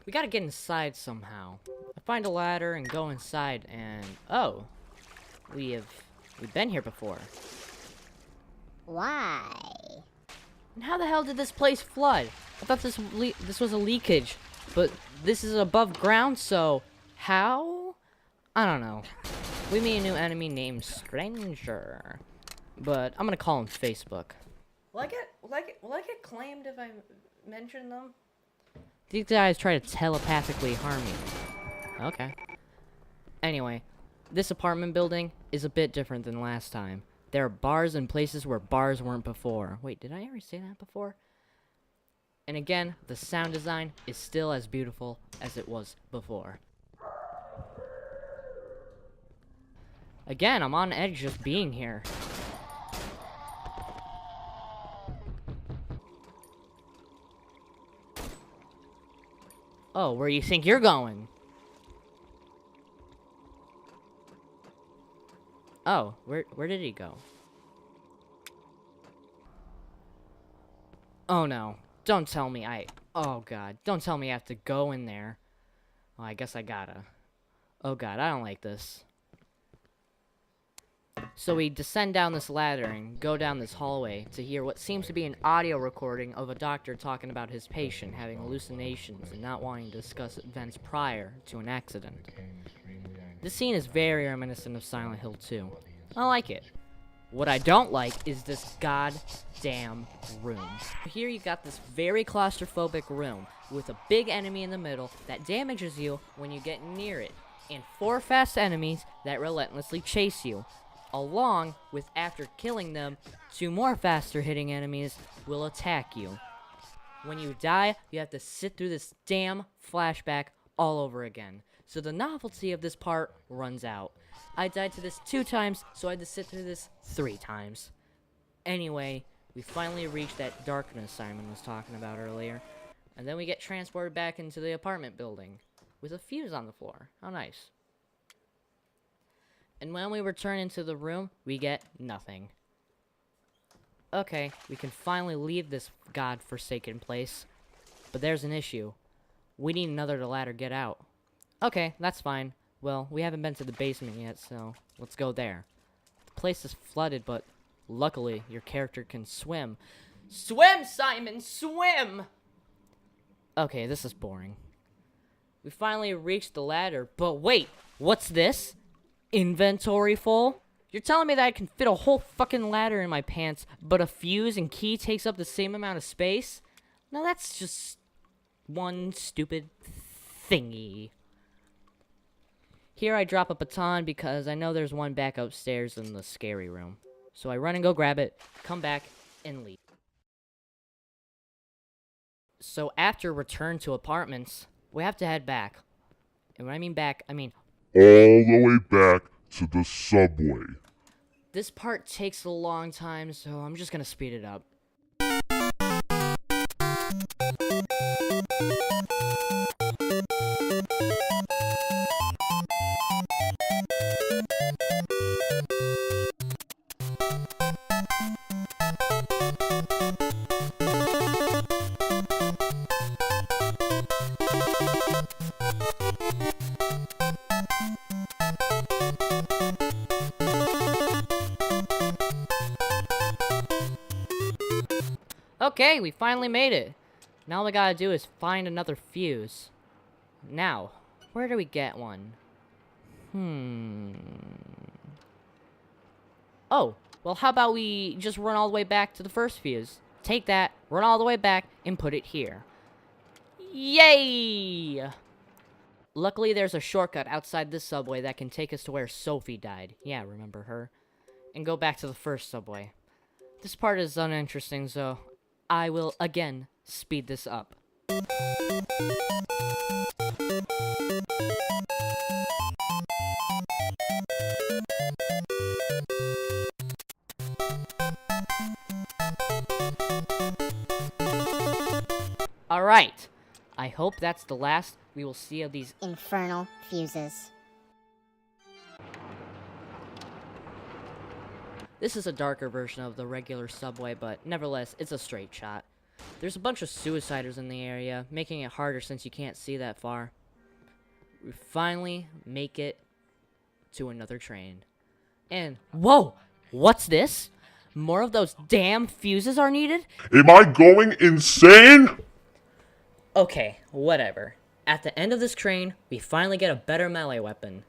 We gotta get inside somehow. I find a ladder and go inside, and oh, we've been here before. Why? And how the hell did this place flood? I thought this was a leakage, but this is above ground, so how? I don't know. We meet a new enemy named Stranger, but I'm gonna call him Facebook. Will I get claimed if I mention them? These guys try to telepathically harm me. Okay. Anyway, this apartment building is a bit different than last time. There are bars in places where bars weren't before. Wait, did I ever say that before? And again, the sound design is still as beautiful as it was before. Again, I'm on edge just being here. Oh, where you think you're going? Oh, where did he go? Oh no. Don't tell me oh god, don't tell me I have to go in there. Well, I guess I gotta. Oh god, I don't like this. So we descend down this ladder and go down this hallway to hear what seems to be an audio recording of a doctor talking about his patient having hallucinations and not wanting to discuss events prior to an accident. This scene is very reminiscent of Silent Hill 2. I like it. What I don't like is this goddamn room. Here you got this very claustrophobic room with a big enemy in the middle that damages you when you get near it, and 4 fast enemies that relentlessly chase you. Along with, after killing them, 2 more faster hitting enemies will attack you. When you die, you have to sit through this damn flashback all over again. So the novelty of this part runs out. I died to this 2 times, so I had to sit through this 3 times. Anyway, we finally reached that darkness Simon was talking about earlier. And then we get transported back into the apartment building with a fuse on the floor. How nice. And when we return into the room, we get nothing. Okay, we can finally leave this godforsaken place. But there's an issue. We need another ladder to get out. Okay, that's fine. Well, we haven't been to the basement yet, so let's go there. The place is flooded, but luckily your character can swim. Swim, Simon! Swim! Okay, this is boring. We finally reached the ladder, but wait! What's this? Inventory full? You're telling me that I can fit a whole fucking ladder in my pants, but a fuse and key takes up the same amount of space? Now that's just one stupid thingy. Here I drop a baton because I know there's one back upstairs in the scary room. So I run and go grab it, come back, and leave. So after return to apartments, we have to head back. And when I mean back, I mean all the way back to the subway. this part takes a long time, so I'm just gonna speed it up. Okay, we finally made it. Now all we gotta do is find another fuse. Now, where do we get one? Oh, well how about we just run all the way back to the first fuse. Take that, run all the way back, and put it here. Yay! Luckily there's a shortcut outside this subway that can take us to where Sophie died. Yeah, remember her? And go back to the first subway. This part is uninteresting, so I will again speed this up. Alright, I hope that's the last we will see of these Infernal fuses. This is a darker version of the regular subway, but nevertheless, it's a straight shot. There's a bunch of suiciders in the area, making it harder since you can't see that far. We finally make it to another train. And, whoa! What's this? More of those damn fuses are needed? Am I going insane? Okay, whatever. At the end of this train, we finally get a better melee weapon.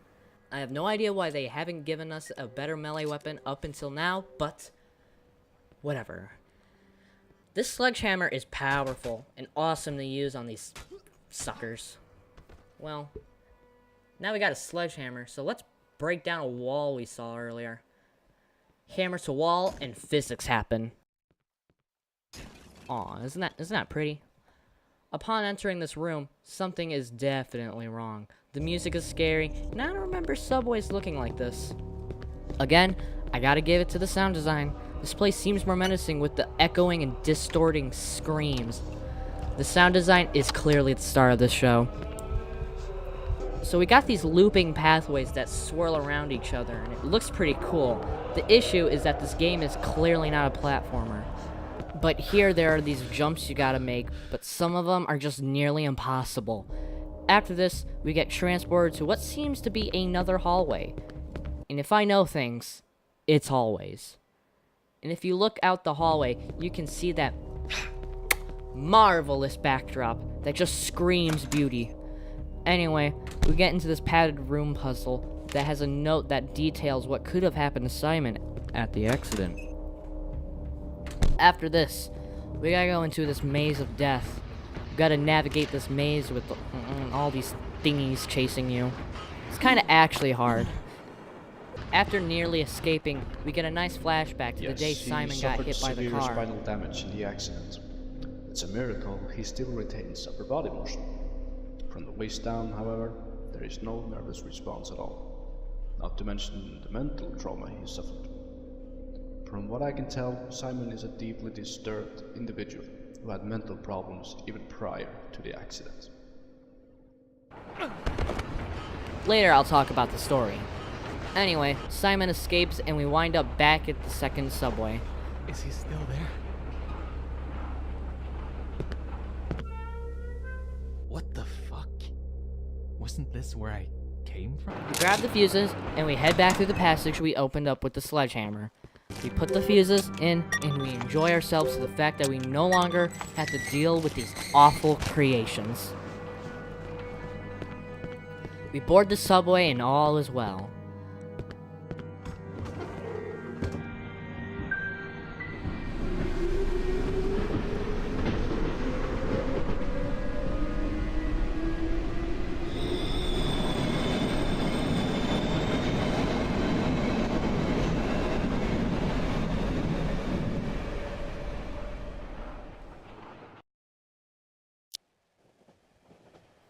I have no idea why they haven't given us a better melee weapon up until now, but whatever. This sledgehammer is powerful and awesome to use on these suckers. Well, now we got a sledgehammer, so let's break down a wall we saw earlier. Hammer to wall and physics happen. Aw, isn't that pretty? Upon entering this room, something is definitely wrong. The music is scary, and I don't remember subways looking like this. Again, I gotta give it to the sound design. This place seems more menacing with the echoing and distorting screams. The sound design is clearly the star of this show. So we got these looping pathways that swirl around each other, and it looks pretty cool. The issue is that this game is clearly not a platformer. But here there are these jumps you gotta make, but some of them are just nearly impossible. After this, we get transported to what seems to be another hallway. And if I know things, it's hallways. And if you look out the hallway, you can see that marvelous backdrop that just screams beauty. Anyway, we get into this padded room puzzle that has a note that details what could have happened to Simon at the accident. After this, we gotta go into this maze of death. We gotta navigate this maze with all these thingies chasing you. It's kinda actually hard. After nearly escaping, we get a nice flashback to the day Simon got hit by the car. Spinal damage in the accident. It's a miracle he still retains upper body motion. From the waist down, however, there is no nervous response at all. Not to mention the mental trauma he suffered. From what I can tell, Simon is a deeply disturbed individual who had mental problems even prior to the accident. Later I'll talk about the story. Anyway, Simon escapes and we wind up back at the second subway. Is he still there? What the fuck? Wasn't this where I came from? We grab the fuses and we head back through the passage we opened up with the sledgehammer. We put the fuses in and we enjoy ourselves to the fact that we no longer have to deal with these awful creations. We board the subway and all is well.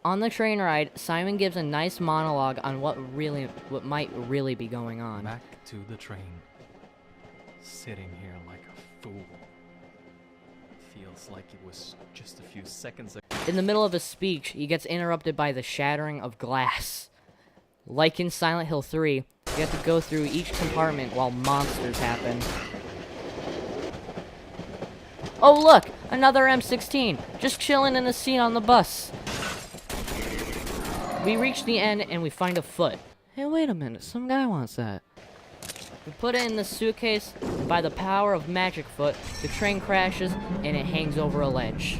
On the train ride, Simon gives a nice monologue on what might really be going on. Back to the train. Sitting here like a fool. Feels like it was just a few seconds ago. In the middle of his speech, he gets interrupted by the shattering of glass. Like in Silent Hill 3, you have to go through each compartment while monsters happen. Oh look! Another M16! Just chilling in a seat on the bus. We reach the end and we find a foot. Hey, wait a minute, some guy wants that. We put it in the suitcase, and by the power of Magic Foot, the train crashes and it hangs over a ledge.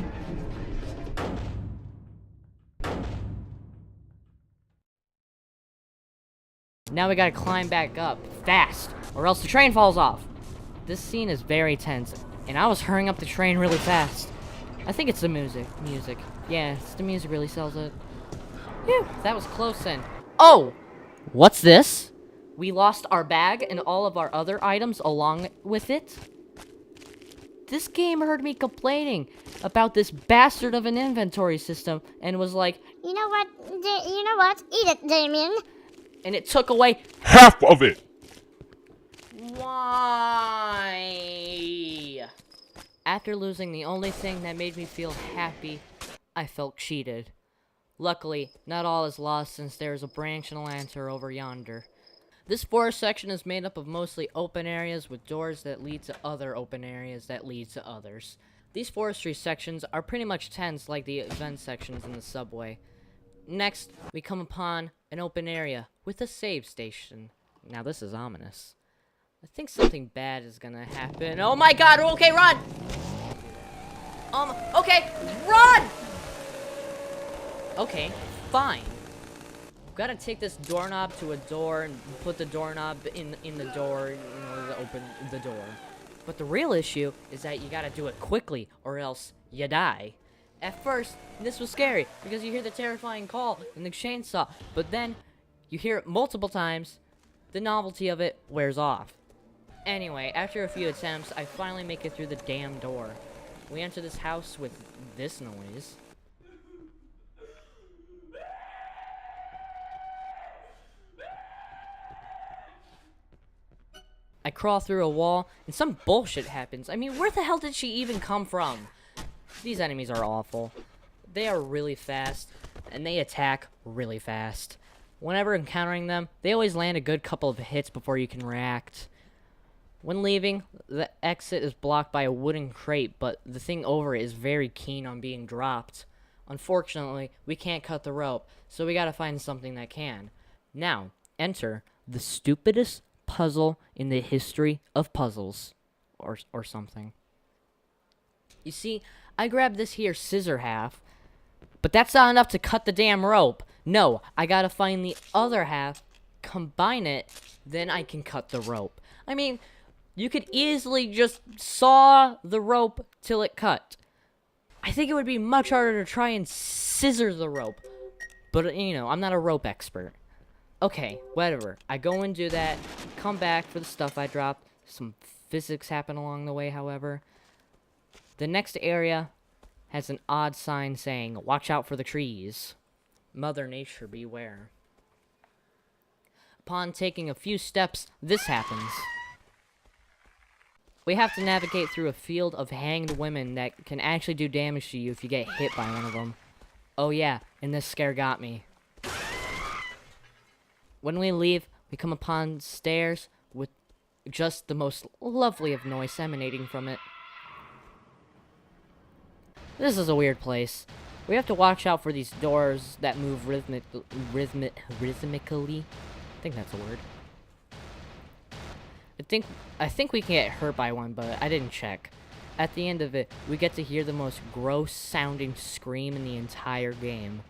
Now we gotta climb back up, fast, or else the train falls off. This scene is very tense, and I was hurrying up the train really fast. I think it's the music. Yeah, it's the music really sells it. Phew, that was close then. Oh! What's this? We lost our bag and all of our other items along with it? This game heard me complaining about this bastard of an inventory system and was like, You know what? Eat it, Damien. and it took away Half of it! why? After losing the only thing that made me feel happy, I felt cheated. Luckily, not all is lost since there is a branch and a lantern over yonder. This forest section is made up of mostly open areas with doors that lead to other open areas that lead to others. These forestry sections are pretty much tense like the event sections in the subway. Next, we come upon an open area with a save station. Now this is ominous. I think something bad is gonna happen. Oh my god, okay, run! Okay, run! Okay, fine. Gotta take this doorknob to a door and put the doorknob in the door in order to open the door. But the real issue is that you gotta do it quickly or else you die. At first, this was scary because you hear the terrifying call and the chainsaw, but then you hear it multiple times, the novelty of it wears off. Anyway, after a few attempts, I finally make it through the damn door. We enter this house with this noise. I crawl through a wall, and some bullshit happens. I mean, where the hell did she even come from? These enemies are awful. They are really fast, and they attack really fast. Whenever encountering them, they always land a good couple of hits before you can react. When leaving, the exit is blocked by a wooden crate, but the thing over it is very keen on being dropped. Unfortunately, we can't cut the rope, so we gotta find something that can. Now, enter the stupidest puzzle in the history of puzzles. Or something. You see, I grabbed this here scissor half, but that's not enough to cut the damn rope. No, I gotta find the other half, combine it, then I can cut the rope. I mean, you could easily just saw the rope till it cut. I think it would be much harder to try and scissor the rope. But, you know, I'm not a rope expert. Okay, whatever. I go and do that, come back for the stuff I dropped. Some physics happen along the way, however. The next area has an odd sign saying, "Watch out for the trees. Mother Nature beware." Upon taking a few steps, this happens. We have to navigate through a field of hanged women that can actually do damage to you if you get hit by one of them. Oh yeah, and this scare got me. When we leave, we come upon stairs with just the most lovely of noise emanating from it. This is a weird place. We have to watch out for these doors that move rhythmically. I think that's a word. I think we can get hurt by one, but I didn't check. At the end of it, we get to hear the most gross sounding scream in the entire game.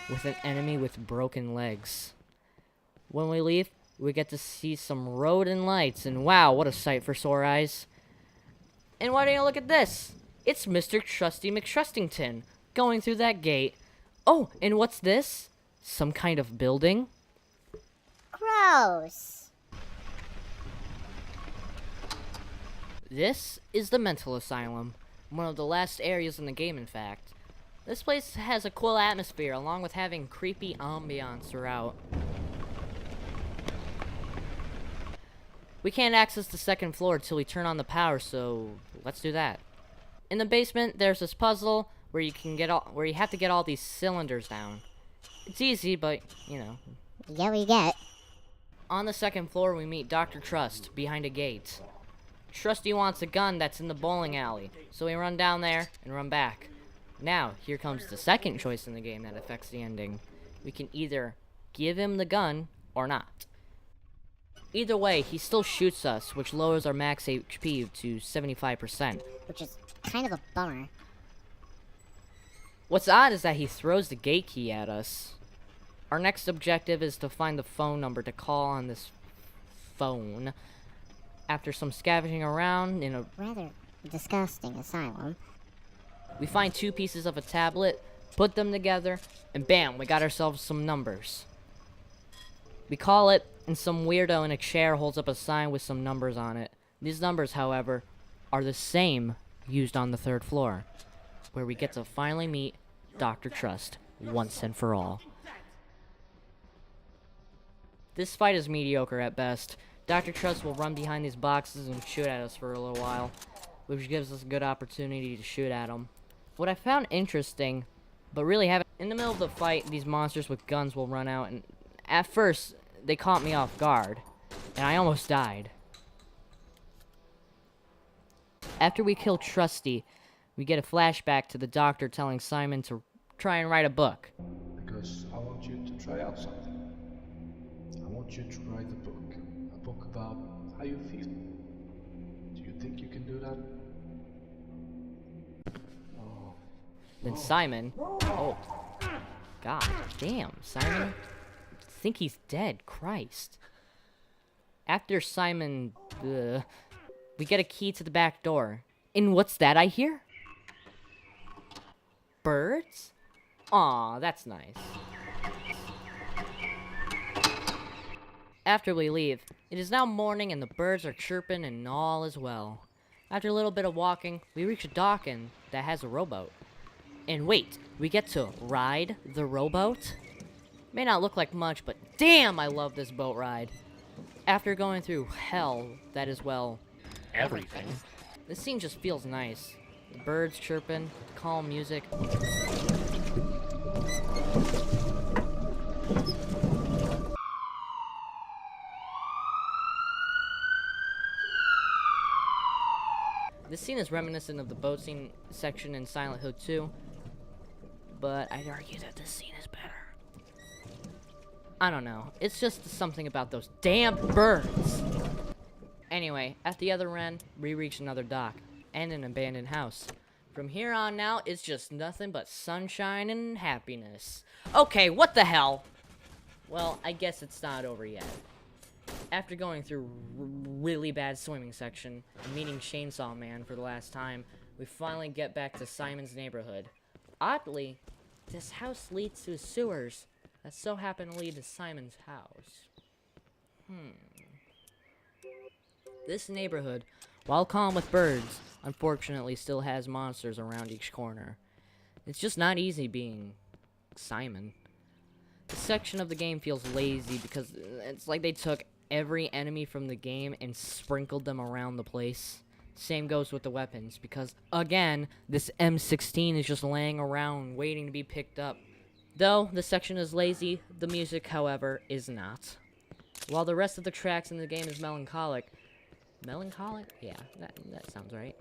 With an enemy with broken legs. When we leave, we get to see some rodent lights, and wow, what a sight for sore eyes. And why don't you look at this? It's Mr. Trusty McTrustington going through that gate. Oh, and what's this? Some kind of building? Gross. This is the mental asylum. One of the last areas in the game, in fact. This place has a cool atmosphere, along with having creepy ambiance throughout. We can't access the second floor till we turn on the power, so let's do that. In the basement, there's this puzzle where you have to get all these cylinders down. It's easy, but, you know. Yeah, we get. On the second floor, we meet Dr. Trust behind a gate. Trusty wants a gun that's in the bowling alley, so we run down there and run back. Now, here comes the second choice in the game that affects the ending. We can either give him the gun or not. Either way, he still shoots us, which lowers our max HP to 75%. Which is kind of a bummer. What's odd is that he throws the gate key at us. Our next objective is to find the phone number to call on this phone. After some scavenging around in a Rather disgusting asylum. we find 2 pieces of a tablet, put them together, and bam, we got ourselves some numbers. We call it, and some weirdo in a chair holds up a sign with some numbers on it. These numbers, however, are the same used on the 3rd floor, where we get to finally meet Dr. Trust once and for all. This fight is mediocre at best. Dr. Trust will run behind these boxes and shoot at us for a little while, which gives us a good opportunity to shoot at him. What I found interesting, but really haven't... In the middle of the fight, these monsters with guns will run out, and at first, they caught me off guard. and I almost died. After we kill Trusty, we get a flashback to the doctor telling Simon to try and write a book. Because I want you to try out something. I want you to write a book about how you feel. Do you think you can do that? Oh. Then Simon... Oh. God damn, Simon. I think he's dead. Christ. After Simon... we get a key to the back door. And what's that I hear? Birds? Aw, that's nice. After we leave, it is now morning and the birds are chirping and all is well. After a little bit of walking, we reach a dock that has a rowboat. And wait, we get to ride the rowboat? May not look like much, but damn, I love this boat ride. After going through hell, that is, well, everything. This scene just feels nice. The birds chirping, calm music. This scene is reminiscent of the boat scene section in Silent Hill 2, but I'd argue that this scene is better. I don't know. It's just something about those damn birds. Anyway, at the other end, we reach another dock and an abandoned house. From here on out, it's just nothing but sunshine and happiness. Okay, what the hell? Well, I guess it's not over yet. After going through really bad swimming section and meeting Chainsaw Man for the last time, we finally get back to Simon's neighborhood. Oddly, this house leads to sewers that so happen to lead to Simon's house. This neighborhood, while calm with birds, unfortunately still has monsters around each corner. It's just not easy being Simon. This section of the game feels lazy because it's like they took every enemy from the game and sprinkled them around the place. Same goes with the weapons, because, again, this M16 is just laying around waiting to be picked up. Though this section is lazy, the music, however, is not. While the rest of the tracks in the game is melancholic... Melancholic? Yeah, that sounds right.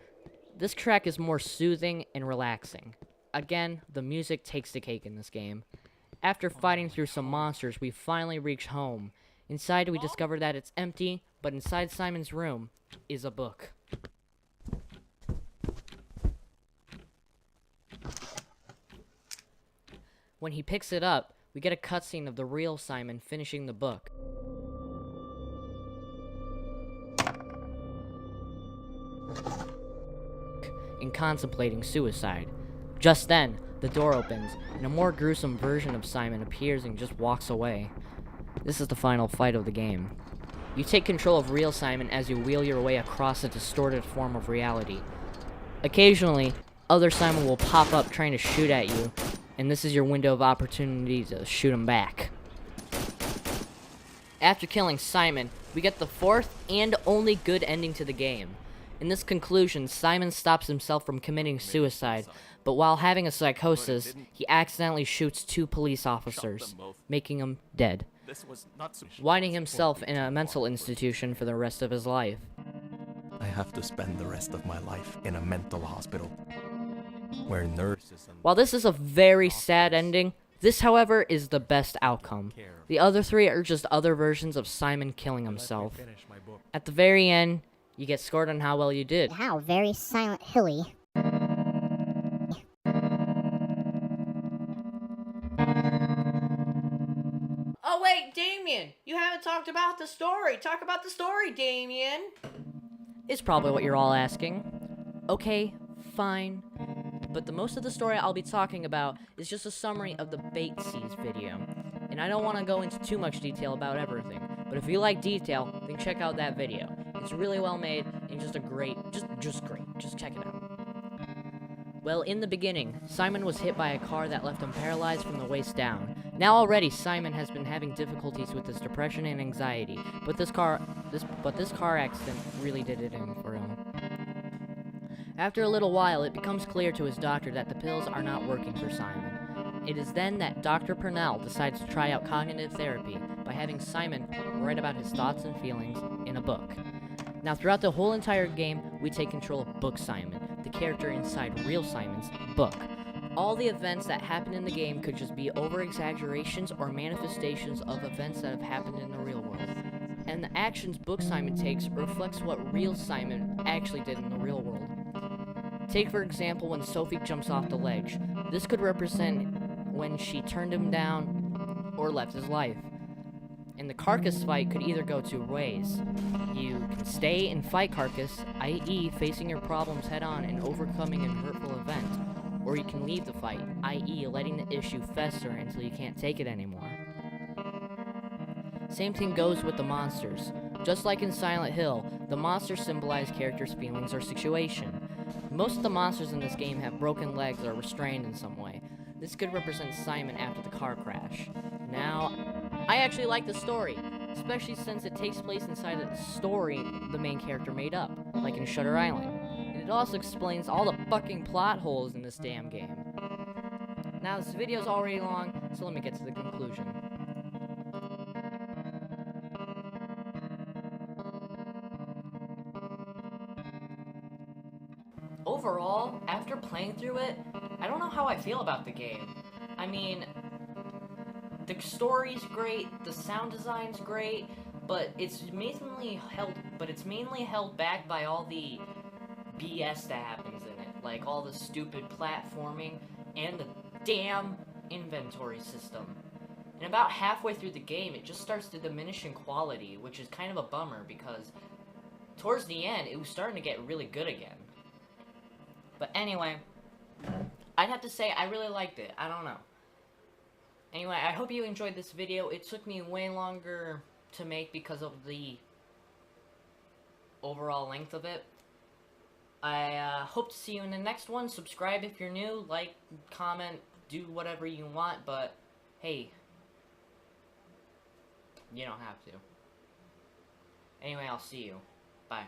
This track is more soothing and relaxing. Again, the music takes the cake in this game. After fighting through some monsters, we finally reach home. Inside, we discover that it's empty, but inside Simon's room is a book. When he picks it up, we get a cutscene of the real Simon finishing the book. And contemplating suicide. Just then, the door opens, and a more gruesome version of Simon appears and just walks away. This is the final fight of the game. You take control of real Simon as you wheel your way across a distorted form of reality. Occasionally, other Simon will pop up trying to shoot at you, and this is your window of opportunity to shoot him back. After killing Simon, we get the fourth and only good ending to the game. In this conclusion, Simon stops himself from committing suicide, but while having a psychosis, he accidentally shoots 2 police officers, making him dead, winding himself in a mental institution for the rest of his life. I have to spend the rest of my life in a mental hospital, where nurses and... While this is a very sad ending, this, however, is the best outcome. The other 3 are just other versions of Simon killing himself. At the very end, you get scored on how well you did. How very Silent Hilly. Oh wait, Damien! You haven't talked about the story! Talk about the story, Damien! Is probably what you're all asking. Okay, fine. But the most of the story I'll be talking about is just a summary of the Bait Seas video. And I don't want to go into too much detail about everything. But if you like detail, then check out that video. It's really well made and just a great, just great. Just check it out. Well, in the beginning, Simon was hit by a car that left him paralyzed from the waist down. Now already, Simon has been having difficulties with his depression and anxiety, but this car accident really did it in for him. After a little while, it becomes clear to his doctor that the pills are not working for Simon. It is then that Dr. Purnell decides to try out cognitive therapy, by having Simon write about his thoughts and feelings in a book. Now, throughout the whole entire game, we take control of Book Simon, the character inside Real Simon's book. All the events that happen in the game could just be over-exaggerations or manifestations of events that have happened in the real world. And the actions Book Simon takes reflects what Real Simon actually did in the real world. Take, for example, when Sophie jumps off the ledge. This could represent when she turned him down or left his life. And the Carcass fight could either go two ways. You can stay and fight Carcass, i.e. facing your problems head-on and overcoming an hurtful event. Or you can leave the fight, i.e. letting the issue fester until you can't take it anymore. Same thing goes with the monsters. Just like in Silent Hill, the monsters symbolize characters' feelings or situation. Most of the monsters in this game have broken legs or restrained in some way. This could represent Simon after the car crash. Now, I actually like the story, especially since it takes place inside a story the main character made up, like in Shutter Island. And it also explains all the fucking plot holes in this damn game. Now, this video's already long, so let me get to the conclusion. Overall, after playing through it, I don't know how I feel about the game. I mean, the story's great, the sound design's great, but it's mainly held back by all the BS that happens in it, like all the stupid platforming and the damn inventory system. And about halfway through the game, it just starts to diminish in quality, which is kind of a bummer because towards the end, it was starting to get really good again. But anyway, I'd have to say I really liked it. I don't know. Anyway, I hope you enjoyed this video. It took me way longer to make because of the overall length of it. I hope to see you in the next one. Subscribe if you're new. Like, comment, do whatever you want. But, hey, you don't have to. Anyway, I'll see you. Bye.